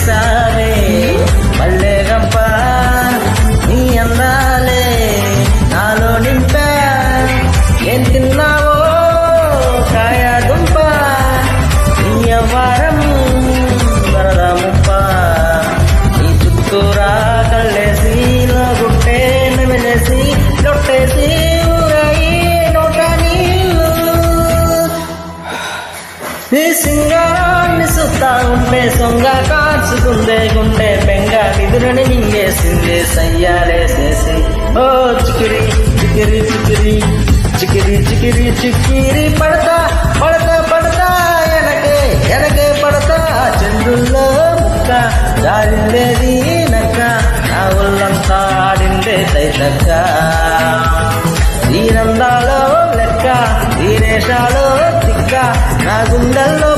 చేసావే మళ్ళీ గంప నీ అందాలే నాలో నింపా ఏం తిన్నావో కాయ దుంప నీ అవ్వారం వరద ముప్ప నీ చుట్టూరా కళ్ళేసి గుట్టే నమిలేసి లొట్టేసి ఊరాయి నోట నీళ్ళు నీ సింగారాన్ని సుత్తా ఉంటే సొంగ కాచుకుందే గుండె పెంగ నిధులని మింగేసింది సయ్యాలేసేసి ఓ చికిరి చికిరి చికిరి చికిరి చికిరి చికిరి పడతా పడతా పడతా ఎనకే పడతా చంద్రుల్లో ముక్క జారిందేది నక్క నా ఒళ్ళంతా ఆడిందే తైతక్క ఈ నందాలో లెక్క ఈ రేషాలో తిక్క నా గుండెల్లో